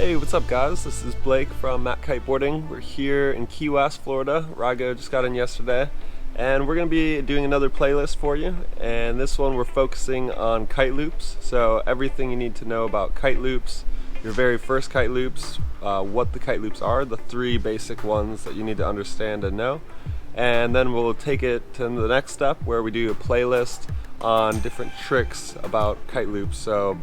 Hey, what's up guys? This is Blake from Matt Kiteboarding. We're here in Key West, Florida. Rygo just got in yesterday. And we're going to be doing another playlist for you. And this one we're focusing on Kiteloops. So everything you need to know about Kiteloops, your very first Kiteloops, what the Kiteloops are, the three basic ones that you need to understand and know. And then we'll take it to the next step where we do a playlist on different tricks about Kiteloops. So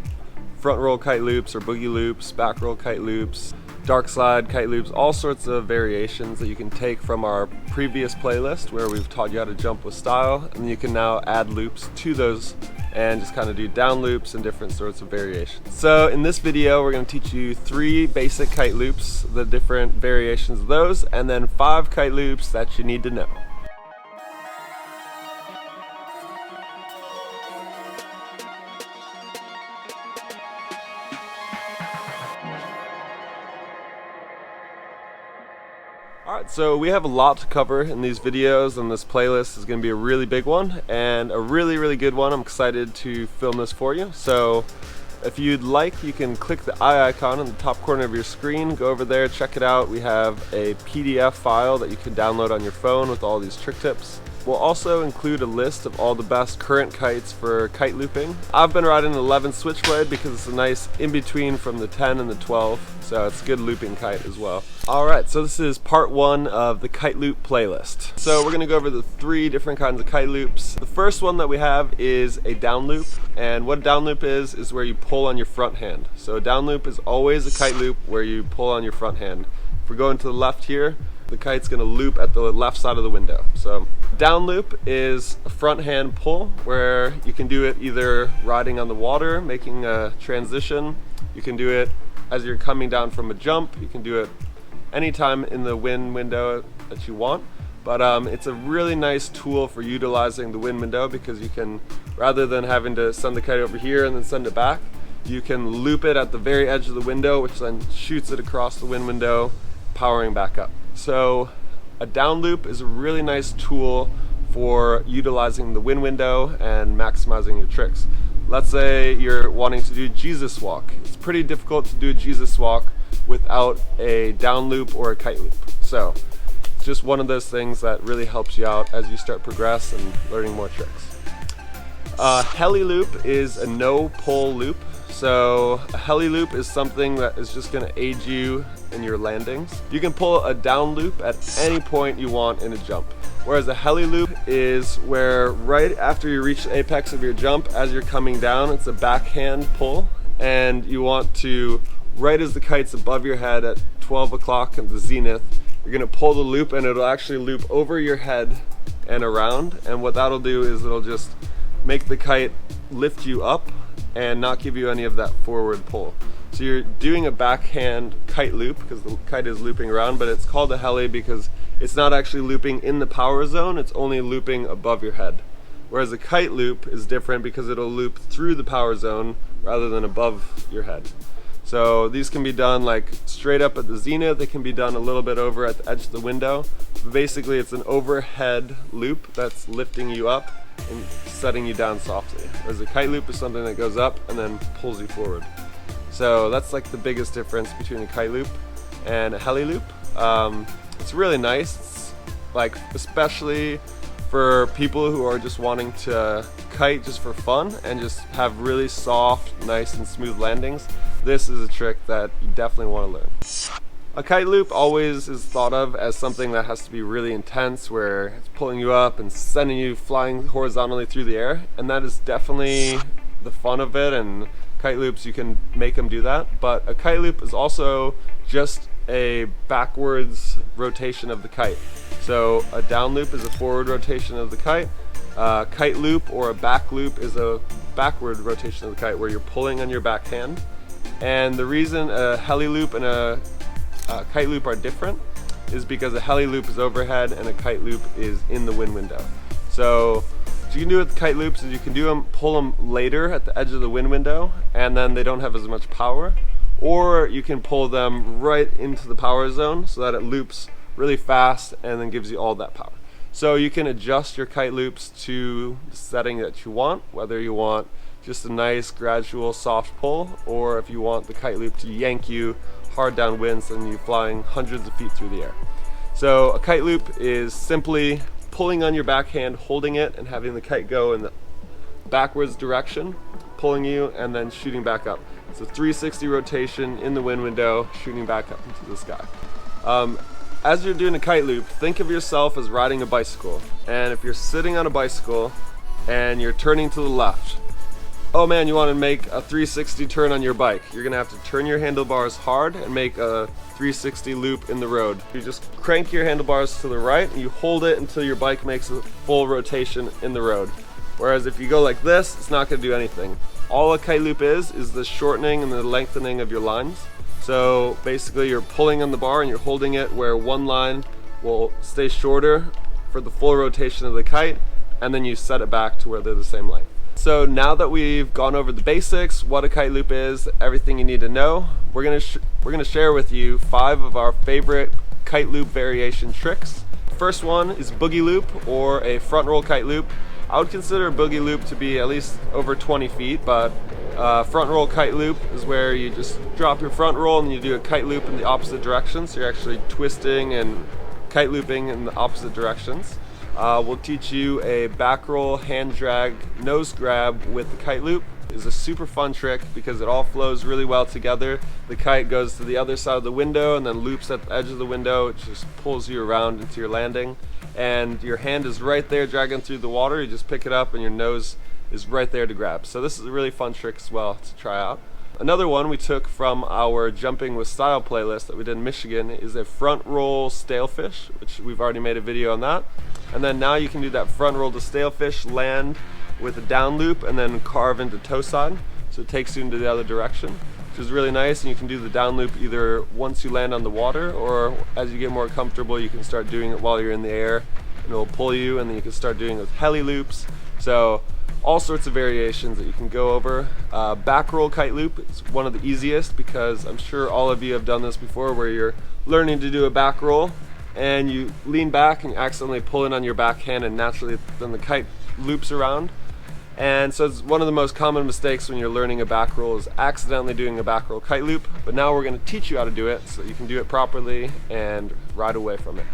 front roll Kiteloops or boogie loops, back roll Kiteloops, dark slide Kiteloops, all sorts of variations that you can take from our previous playlist where we've taught you how to jump with style, and you can now add loops to those and just kind of do down loops and different sorts of variations. So in this video we're going to teach you 3 basic Kiteloops, the different variations of those, and then 5 Kiteloops that you need to know. Alright, so we have a lot to cover in these videos, and this playlist is going to be a really big one and a really good one. I'm excited to film this for you. So if you'd like, you can click the eye icon in the top corner of your screen, go over there, check it out. We have a PDF file that you can download on your phone with all these trick tips. We'll also include a list of all the best current kites for kite looping. I've been riding an 11 switchblade because it's a nice in-between from the 10 and the 12, so it's a good looping kite as well. Alright, so this is part 1 of the Kiteloop playlist. So we're going to go over the 3 different kinds of Kiteloops. The first one that we have is a downloop, and what a downloop is where you pull on your front hand. So a downloop is always a kite loop where you pull on your front hand. If we're going to the left here, the kite's going to loop at the left side of the window. So downloop is a front hand pull where you can do it either riding on the water, making a transition. You can do it as you're coming down from a jump. You can do it anytime in the wind window that you want. But it's a really nice tool for utilizing the wind window because you can, rather than having to send the kite over here and then send it back, you can loop it at the very edge of the window, which then shoots it across the wind window, powering back up. So a down loop is a really nice tool for utilizing the wind window and maximizing your tricks. Let's say you're wanting to do Jesus walk. It's pretty difficult to do a Jesus walk without a down loop or a kite loop. So it's just one of those things that really helps you out as you start progress and learning more tricks. Heli Loop is a no pull loop. So a heli loop is something that is just going to aid you in your landings. You can pull a down loop at any point you want in a jump. Whereas a heli loop is where right after you reach the apex of your jump, as you're coming down, it's a backhand pull, and you want to, right as the kite's above your head at 12 o'clock at the zenith, you're going to pull the loop and it'll actually loop over your head and around, and what that'll do is it'll just make the kite lift you up and not give you any of that forward pull. So you're doing a backhand kite loop because the kite is looping around, but it's called a heli because it's not actually looping in the power zone, it's only looping above your head. Whereas a kite loop is different because it'll loop through the power zone rather than above your head. So these can be done like straight up at the zenith, they can be done a little bit over at the edge of the window. But basically it's an overhead loop that's lifting you up and setting you down softly. Whereas a kite loop is something that goes up and then pulls you forward. So that's like the biggest difference between a kite loop and a heli loop. It's really nice. It's like especially for people who are just wanting to kite just for fun and just have really soft, nice and smooth landings. This is a trick that you definitely want to learn. A kite loop always is thought of as something that has to be really intense, where it's pulling you up and sending you flying horizontally through the air, and that is definitely the fun of it, and kite loops, you can make them do that. But a kite loop is also just a backwards rotation of the kite. So a down loop is a forward rotation of the kite. A kite loop or a back loop is a backward rotation of the kite where you're pulling on your back hand. And the reason a heli loop and a kite loop are different is because a heli loop is overhead and a kite loop is in the wind window. So what you can do with kite loops is you can pull them later at the edge of the wind window, and then they don't have as much power, or you can pull them right into the power zone so that it loops really fast and then gives you all that power. So you can adjust your kite loops to the setting that you want, whether you want just a nice gradual soft pull, or if you want the kite loop to yank you hard downwinds and you flying hundreds of feet through the air. So a kite loop is simply pulling on your backhand, holding it, and having the kite go in the backwards direction, pulling you, and then shooting back up. It's a 360 rotation in the wind window, shooting back up into the sky. As you're doing a kite loop, think of yourself as riding a bicycle. And if you're sitting on a bicycle and you're turning to the left, oh man, you want to make a 360 turn on your bike. You're going to have to turn your handlebars hard and make a 360 loop in the road. You just crank your handlebars to the right and you hold it until your bike makes a full rotation in the road. Whereas if you go like this, it's not going to do anything. All a kite loop is the shortening and the lengthening of your lines. So basically you're pulling on the bar and you're holding it where one line will stay shorter for the full rotation of the kite, and then you set it back to where they're the same length. So now that we've gone over the basics, what a kite loop is, everything you need to know, we're gonna share with you 5 of our favorite kite loop variation tricks. First one is boogie loop, or a front roll kite loop. I would consider a boogie loop to be at least over 20 feet, but front roll kite loop is where you just drop your front roll and you do a kite loop in the opposite direction. So you're actually twisting and kite looping in the opposite directions. We'll teach you a back roll, hand drag, nose grab with the kite loop. It's a super fun trick because it all flows really well together. The kite goes to the other side of the window and then loops at the edge of the window. It just pulls you around into your landing. And your hand is right there dragging through the water. You just pick it up and your nose is right there to grab. So this is a really fun trick as well to try out. Another one we took from our Jumping with Style playlist that we did in Michigan is a front roll Stalefish, which we've already made a video on that. And then now you can do that front roll to Stalefish, land with a down loop, and then carve into toe side. So it takes you into the other direction, which is really nice. And you can do the down loop either once you land on the water, or as you get more comfortable, you can start doing it while you're in the air, and it'll pull you, and then you can start doing it with heli loops. So all sorts of variations that you can go over. Back roll kite loop is one of the easiest because I'm sure all of you have done this before, where you're learning to do a back roll and you lean back and you accidentally pull in on your backhand, and naturally then the kite loops around. And so it's one of the most common mistakes when you're learning a back roll is accidentally doing a back roll kite loop. But now we're going to teach you how to do it so you can do it properly and ride away from it.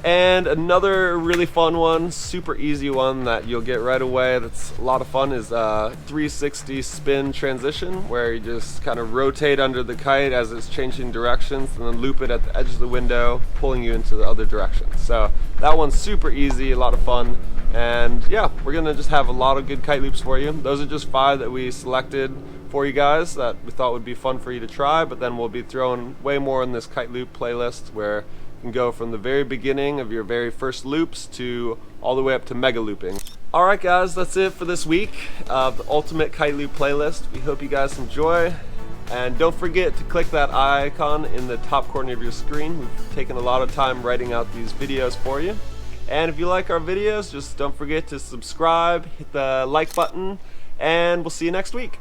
And another really fun one, super easy one that you'll get right away that's a lot of fun, is a 360 spin transition, where you just kind of rotate under the kite as it's changing directions and then loop it at the edge of the window, pulling you into the other direction. So that one's super easy, a lot of fun. And yeah, we're gonna just have a lot of good kite loops for you. Those are just 5 that we selected for you guys that we thought would be fun for you to try, but then we'll be throwing way more in this kite loop playlist, where you can go from the very beginning of your very first loops to all the way up to mega looping. Alright guys, that's it for this week of the Ultimate Kite Loop playlist. We hope you guys enjoy, and don't forget to click that eye icon in the top corner of your screen. We've taken a lot of time writing out these videos for you. And if you like our videos, just don't forget to subscribe, hit the like button, and we'll see you next week.